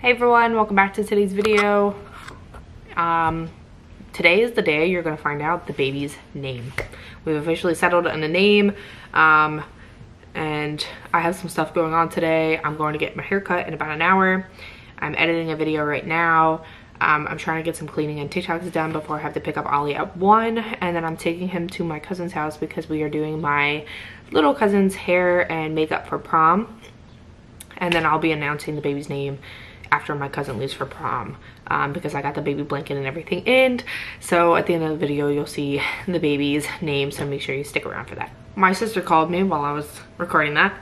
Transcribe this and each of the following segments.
Hey everyone, welcome back to today's video. Today is the day you're gonna find out the baby's name. We've officially settled on a name, and I have some stuff going on today. I'm going to get my hair cut in about an hour. I'm editing a video right now. I'm trying to get some cleaning and TikToks done before I have to pick up Ollie at 1, and then I'm taking him to my cousin's house because we are doing my little cousin's hair and makeup for prom, and then I'll be announcing the baby's name after my cousin leaves for prom, because I got the baby blanket and everything in. So at the end of the video you'll see the baby's name, so make sure you stick around for that. My sister called me while I was recording that,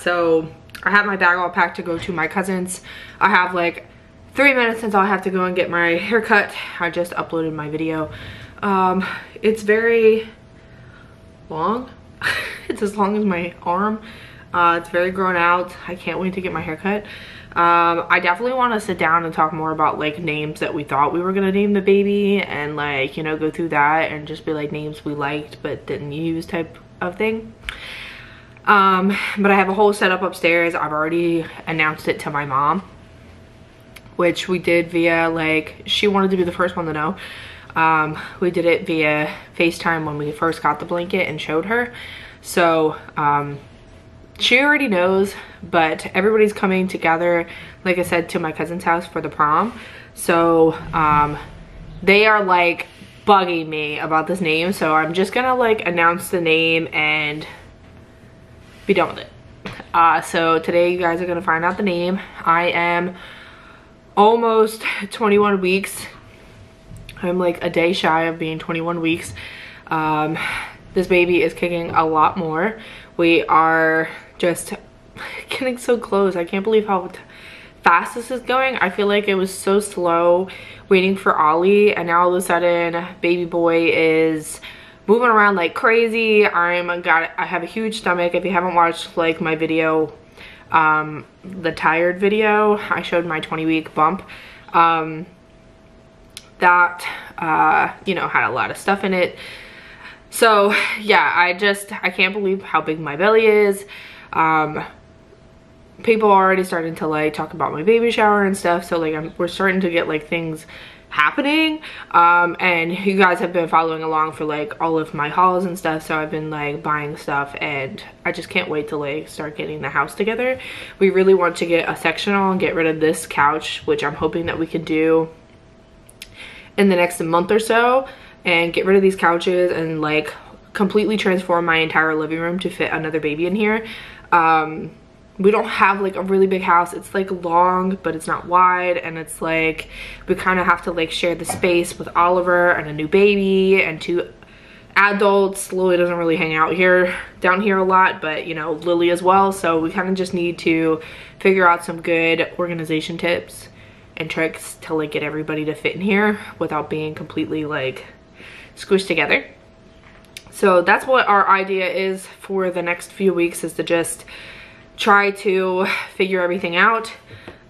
so I have my bag all packed to go to my cousin's. I have like 3 minutes until I have to go and get my hair cut. I just uploaded my video. It's very long. It's as long as my arm. It's very grown out. I can't wait to get my hair cut. I definitely want to sit down and talk more about like names that we thought we were gonna name the baby, and like, you know, go through that and just be like names we liked but didn't use type of thing. But I have a whole setup upstairs. I've already announced it to my mom, which we did via, like, she wanted to be the first one to know. We did it via FaceTime when we first got the blanket and showed her. So she already knows, but everybody's coming together, like I said, to my cousin's house for the prom. So they are like bugging me about this name, so I'm just gonna like announce the name and be done with it. So today you guys are gonna find out the name. I am almost 21 weeks. I'm like a day shy of being 21 weeks. This baby is kicking a lot more. We are just getting so close. I can't believe how fast this is going. I feel like it was so slow waiting for Ollie, and now all of a sudden baby boy is moving around like crazy. I have a huge stomach. If you haven't watched like my video, the tired video, I showed my 20-week bump. That you know, had a lot of stuff in it. So yeah, I can't believe how big my belly is. People are already starting to like talk about my baby shower and stuff, so like we're starting to get like things happening, and you guys have been following along for like all of my hauls and stuff, so I've been like buying stuff, and I just can't wait to like start getting the house together. We really want to get a sectional and get rid of this couch, which I'm hoping that we can do in the next month or so, and get rid of these couches and like completely transform my entire living room to fit another baby in here. We don't have like a really big house. It's like long, but it's not wide, and it's like we kind of have to like share the space with Oliver and a new baby and 2 adults. Lillie doesn't really hang out down here a lot, but you know, Lillie as well. So we kind of just need to figure out some good organization tips and tricks to like get everybody to fit in here without being completely like squished together. So that's what our idea is for the next few weeks, is to just try to figure everything out.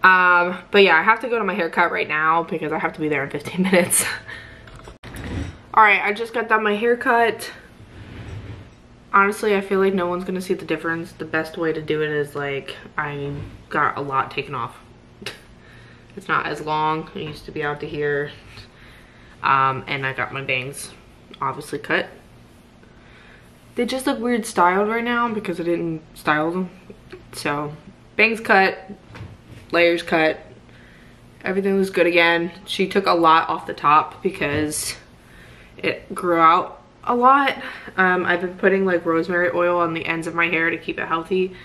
But yeah, I have to go to my haircut right now because I have to be there in 15 minutes. All right, I just got done my haircut. Honestly, I feel like no one's gonna see the difference. The best way to do it is like, I got a lot taken off. It's not as long. It used to be out to here. And I got my bangs obviously cut. They just look weird styled right now because I didn't style them. So bangs cut, layers cut, everything was good again. She took a lot off the top because it grew out a lot. I've been putting like rosemary oil on the ends of my hair to keep it healthy,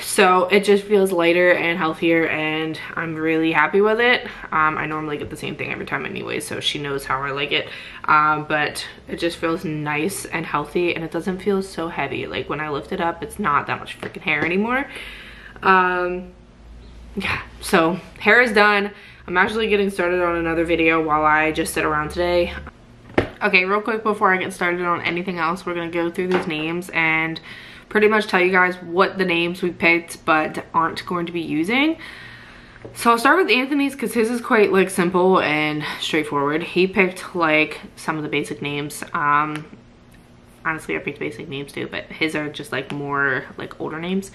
so it just feels lighter and healthier, and I'm really happy with it. I normally get the same thing every time anyway, so she knows how I like it. But it just feels nice and healthy, and it doesn't feel so heavy. Like when I lift it up, it's not that much freaking hair anymore. Yeah, so hair is done. I'm actually getting started on another video while I just sit around today. Okay, real quick before I get started on anything else, we're gonna go through these names and pretty much tell you guys what the names we picked but aren't going to be using. So I'll start with Anthony's because his is quite like simple and straightforward. He picked like some of the basic names. Honestly, I picked basic names too, but his are just like more like older names.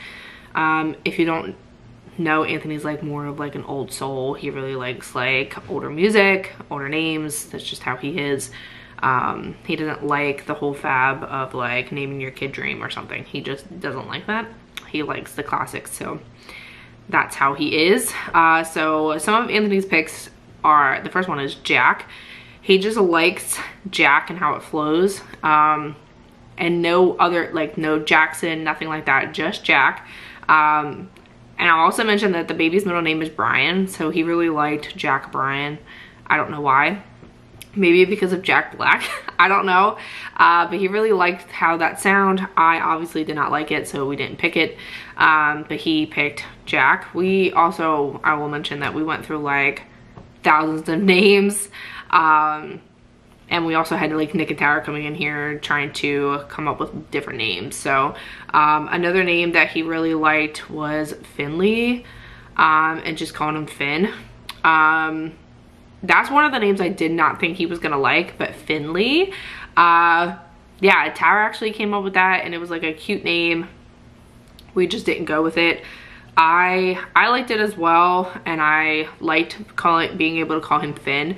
If you don't no, Anthony's like more of like an old soul. He really likes like older music, older names. That's just how he is. He doesn't like the whole fab of like naming your kid Dream or something. He just doesn't like that. He likes the classics, so that's how he is. So some of Anthony's picks are, the first one is Jack. He just likes Jack and how it flows. And no other, like no Jackson, nothing like that, just Jack. And I'll also mention that the baby's middle name is Brian, so he really liked Jack Brian. I don't know why. Maybe because of Jack Black. I don't know. But he really liked how that sound. I obviously did not like it, so we didn't pick it. But he picked Jack. We also, I will mention that we went through like thousands of names. And we also had like Nick and Tara coming in here trying to come up with different names. So another name that he really liked was Finley, and just calling him Finn. That's one of the names I did not think he was gonna like, but Finley. Yeah, Tara actually came up with that, and it was like a cute name. We just didn't go with it. I liked it as well, and I liked being able to call him Finn.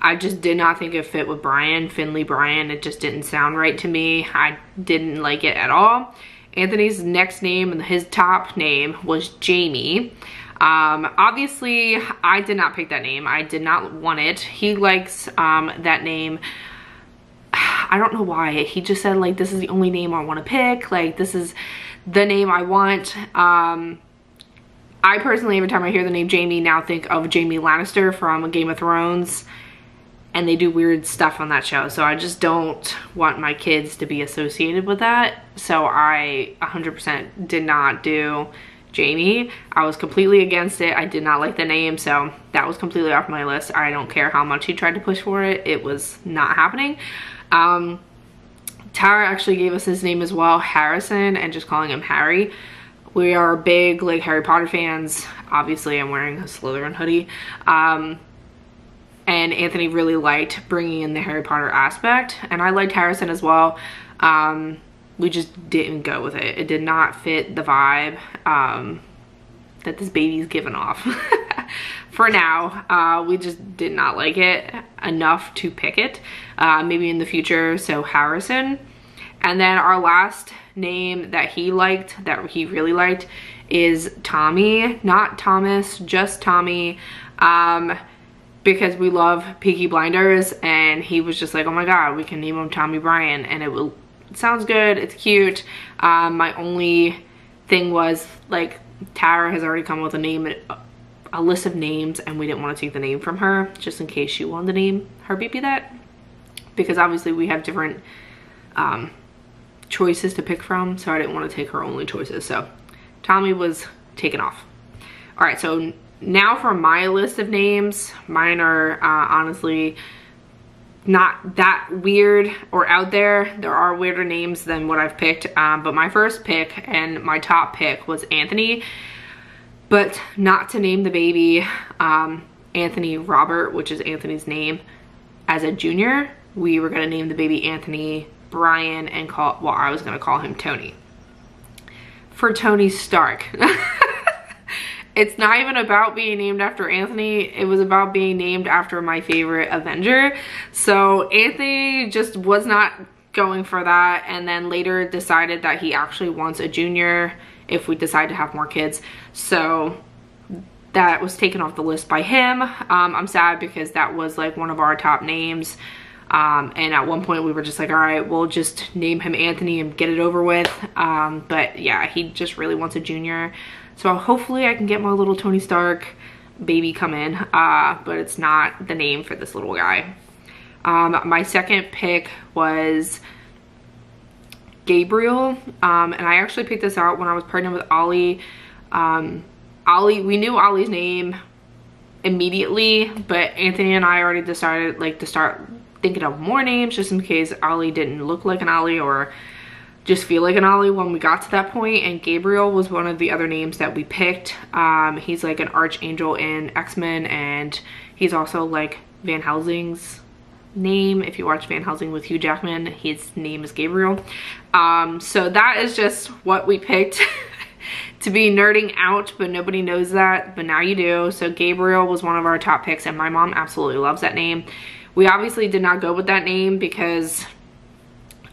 I just did not think it fit with Brian, Finley Brian. It just didn't sound right to me. I didn't like it at all. Anthony's next name and his top name was Jamie. Obviously, I did not pick that name. I did not want it. He likes that name. I don't know why. He just said like, this is the only name I want to pick. Like, this is the name I want. I personally, every time I hear the name Jamie, now think of Jaime Lannister from Game of Thrones. And they do weird stuff on that show. So I just don't want my kids to be associated with that. So I 100% did not do Jamie. I was completely against it. I did not like the name. So that was completely off my list. I don't care how much he tried to push for it. It was not happening. Tara actually gave us his name as well, Harrison, and just calling him Harry. We are big like Harry Potter fans. Obviously, I'm wearing a Slytherin hoodie. And Anthony really liked bringing in the Harry Potter aspect, and I liked Harrison as well. We just didn't go with it. It did not fit the vibe that this baby's given off. For now, we just did not like it enough to pick it. Maybe in the future, so Harrison. And then our last name that he liked, that he really liked, is Tommy. Not Thomas, just Tommy. Because we love Peaky Blinders, and he was just like, oh my god, we can name him Tommy Bryan, and it sounds good, it's cute. My only thing was like, Tara has already come with a list of names, and we didn't want to take the name from her just in case she wanted to name her baby that, because obviously we have different choices to pick from, so I didn't want to take her only choices. So Tommy was taken off. All right, so now for my list of names, mine are honestly not that weird or out there. There are weirder names than what I've picked, but my first pick and my top pick was Anthony, but not to name the baby Anthony Robert, which is Anthony's name as a junior. We were gonna name the baby Anthony Brian and I was gonna call him Tony. For Tony Stark. It's not even about being named after Anthony. It was about being named after my favorite Avenger. So Anthony just was not going for that, and then later decided that he actually wants a junior if we decide to have more kids. So that was taken off the list by him. I'm sad because that was like one of our top names. And at one point we were just like, all right, we'll just name him Anthony and get it over with. But yeah, he just really wants a junior. So hopefully I can get my little Tony Stark baby come in, but it's not the name for this little guy. My second pick was Gabriel, and I actually picked this out when I was pregnant with Ollie. We knew Ollie's name immediately, but Anthony and I already decided like to start thinking of more names just in case Ollie didn't look like an Ollie or just feel like an Ollie when we got to that point, and Gabriel was one of the other names that we picked. He's like an archangel in X-Men, and he's also like Van Helsing's name. If you watch Van Helsing with Hugh Jackman, his name is Gabriel. So that is just what we picked. to be nerding out, but nobody knows that, but now you do. So Gabriel was one of our top picks, and my mom absolutely loves that name. We obviously did not go with that name because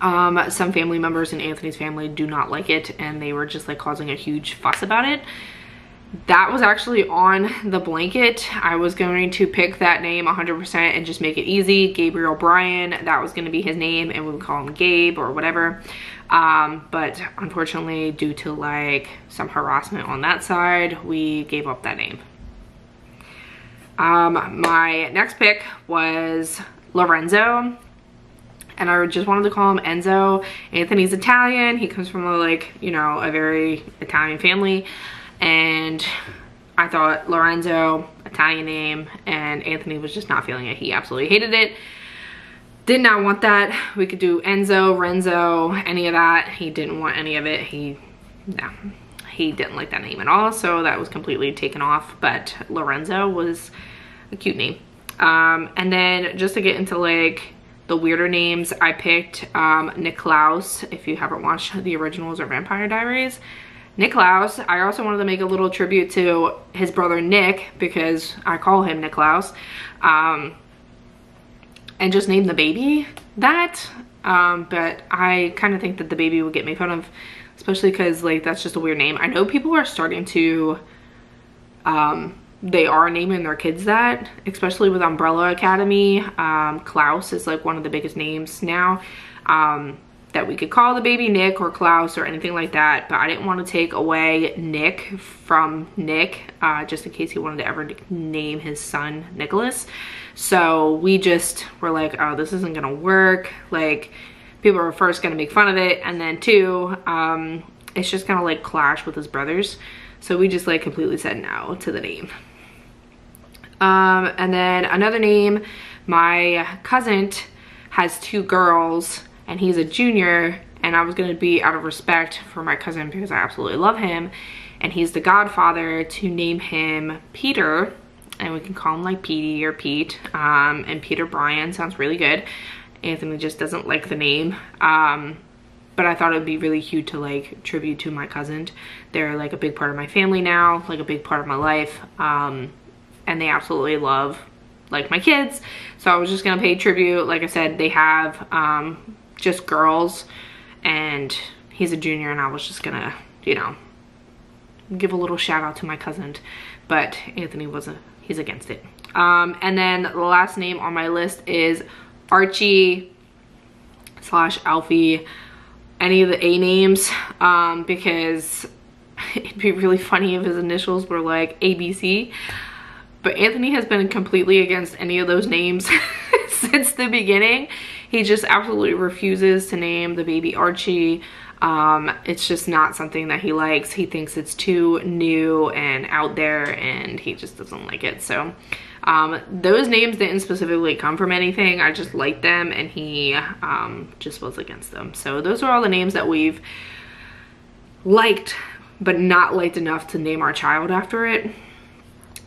some family members in Anthony's family do not like it, and they were just like causing a huge fuss about it. That was actually on the blanket. I was going to pick that name 100% and just make it easy. Gabriel Brian, that was going to be his name, and we would call him Gabe or whatever. But unfortunately, due to like some harassment on that side, we gave up that name. My next pick was Lorenzo, and I just wanted to call him Enzo. Anthony's Italian. He comes from a, like, you know, a very Italian family, and I thought Lorenzo, Italian name, and Anthony was just not feeling it. He absolutely hated it. Did not want that. We could do Enzo, Renzo, any of that. He didn't want any of it. He didn't like that name at all, so that was completely taken off. But Lorenzo was a cute name. And then just to get into like the weirder names, I picked Klaus. If you haven't watched the originals or Vampire Diaries, Klaus. I also wanted to make a little tribute to his brother Nick, because I call him Klaus. And just name the baby that. But I kind of think that the baby would get made fun of, especially because like that's just a weird name. I know people are starting to, they are naming their kids that, especially with Umbrella Academy. Klaus is like one of the biggest names now, that we could call the baby Nick or Klaus or anything like that. But I didn't want to take away Nick from Nick, just in case he wanted to ever name his son Nicholas. So we just were like, oh, this isn't gonna work. Like, people are first gonna make fun of it, and then two, it's just gonna like clash with his brothers. So we just like completely said no to the name. And then another name, my cousin has two girls and he's a junior, and I was gonna be, out of respect for my cousin because I absolutely love him and he's the godfather, to name him Peter, and we can call him like Petey or Pete. And Peter Brian sounds really good. Anthony just doesn't like the name. But I thought it would be really cute to like tribute to my cousin. They're like a big part of my family now, like a big part of my life. And they absolutely love like my kids. So I was just gonna pay tribute. Like I said, they have just girls, and he's a junior, and I was just gonna, you know, give a little shout out to my cousin. But Anthony he's against it. And then the last name on my list is Archie / Alfie, any of the A names, because it'd be really funny if his initials were like ABC. But Anthony has been completely against any of those names since the beginning. He just absolutely refuses to name the baby Archie. It's just not something that he likes. He thinks it's too new and out there, and he just doesn't like it. So those names didn't specifically come from anything. I just liked them, and he just was against them. So those are all the names that we've liked, but not liked enough to name our child after it.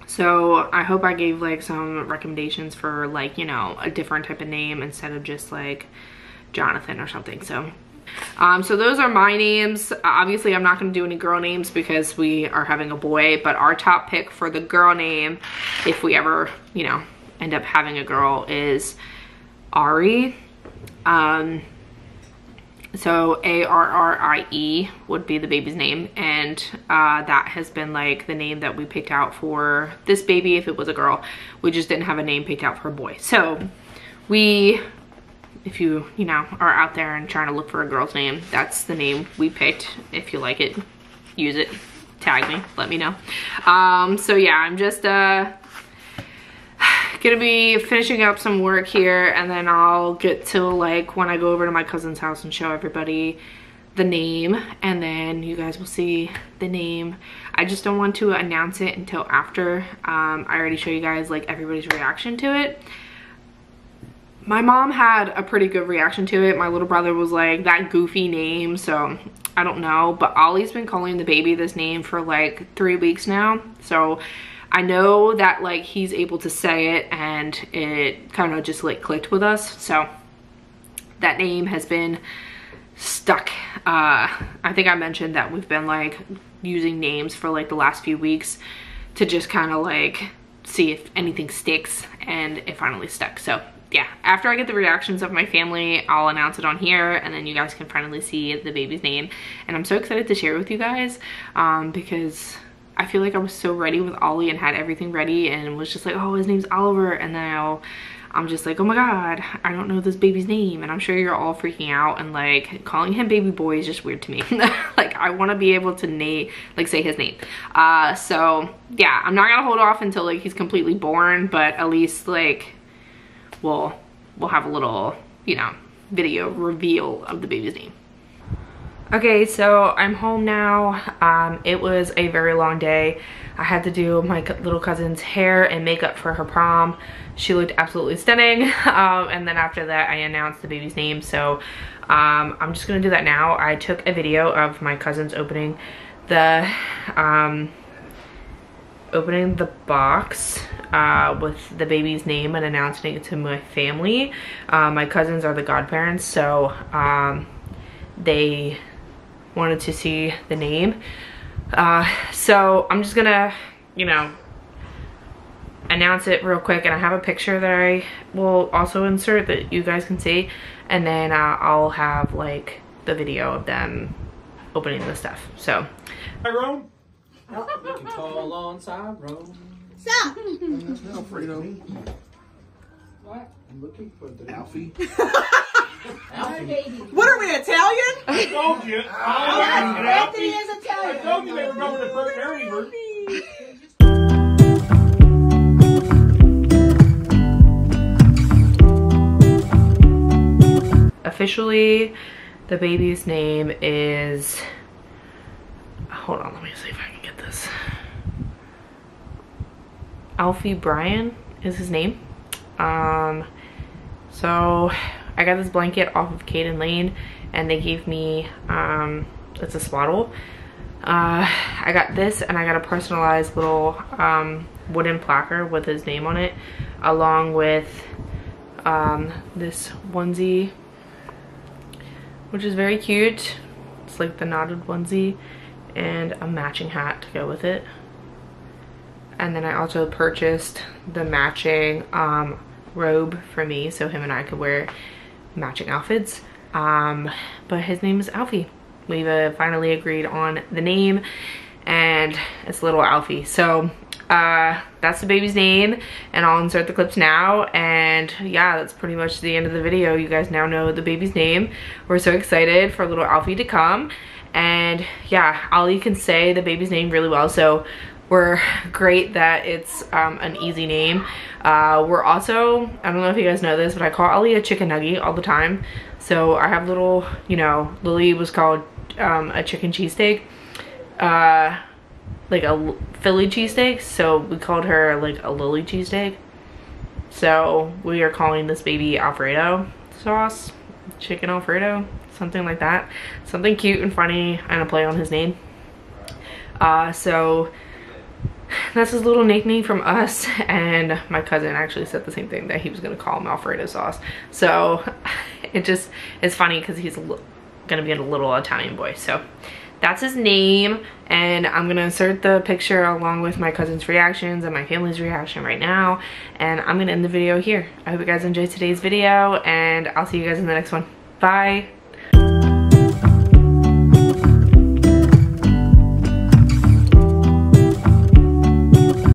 So I hope I gave like some recommendations for like, you know, a different type of name instead of just like Jonathan or something. So so those are my names. Obviously I'm not going to do any girl names because we are having a boy, but our top pick for the girl name, if we ever, you know, end up having a girl, is Ari. So A-R-R-I-E would be the baby's name, and that has been like the name that we picked out for this baby if it was a girl. We just didn't have a name picked out for a boy. So we, if you know, are out there and trying to look for a girl's name, that's the name we picked. If you like it, use it, tag me, let me know. So yeah, I'm just gonna be finishing up some work here, and then I'll get to like when I go over to my cousin's house and show everybody the name, and then you guys will see the name. I just don't want to announce it until after I already show you guys like everybody's reaction to it. My mom had a pretty good reaction to it. My little brother was like, that goofy name, so I don't know. But Ollie's been calling the baby this name for like 3 weeks now, so I know that like he's able to say it, and it kind of just like clicked with us. So that name has been stuck. I think I mentioned that we've been like using names for like the last few weeks to just kind of like see if anything sticks, and it finally stuck. So yeah, after I get the reactions of my family, I'll announce it on here, and then you guys can finally see the baby's name. And I'm so excited to share with you guys because I feel like I was so ready with Ollie and had everything ready and was just like, oh, his name's Oliver, and now I'm just like, oh my god, I don't know this baby's name. And I'm sure you're all freaking out, and like calling him baby boy is just weird to me. Like I want to be able to say his name. So yeah, I'm not gonna hold off until like he's completely born, but at least like we'll have a little, you know, video reveal of the baby's name. Okay, so I'm home now. It was a very long day. I had to do my little cousin's hair and makeup for her prom. She looked absolutely stunning. And then after that, I announced the baby's name. So I'm just gonna do that now. I took a video of my cousins opening the box with the baby's name and announcing it to my family. My cousins are the godparents, so they wanted to see the name. So I'm just gonna, you know, announce it real quick, and I have a picture that I will also insert that you guys can see, and then I'll have like the video of them opening the stuff. So Rome? We can call on side Rome. Stop! Alfredo. What? I'm looking for the Alfie. What are we, Italian? I told you. Anthony is Italian. I told you they were going to put Ernie. officially the baby's name is, hold on, let me see if I can get this. Alfie Brian is his name. So I got this blanket off of Caden Lane, and they gave me, it's a swaddle. I got this, and I got a personalized little wooden placard with his name on it, along with this onesie, which is very cute. It's like the knotted onesie, and a matching hat to go with it. And then I also purchased the matching robe for me, so him and I could wear matching outfits. But his name is Alfie. We've finally agreed on the name, and it's little Alfie. So that's the baby's name, and I'll insert the clips now. And yeah, that's pretty much the end of the video. You guys now know the baby's name. We're so excited for little Alfie to come. And yeah, Ollie can say the baby's name really well, so we're great that it's an easy name. We're also, I don't know if you guys know this, but I call Ollie a chicken nugget all the time. So I have little, you know, Lillie was called a chicken cheesesteak, like a Philly cheesesteak, so we called her like a Lillie cheesesteak. So we are calling this baby Alfredo sauce, chicken Alfredo, something like that. Something cute and funny, and a play on his name. So that's his little nickname from us, and my cousin actually said the same thing, that he was gonna call him Alfredo sauce. So it just is funny because he's gonna be a little Italian boy. So that's his name, and I'm gonna insert the picture along with my cousin's reactions and my family's reaction right now, and I'm gonna end the video here. I hope you guys enjoyed today's video, and I'll see you guys in the next one. Bye.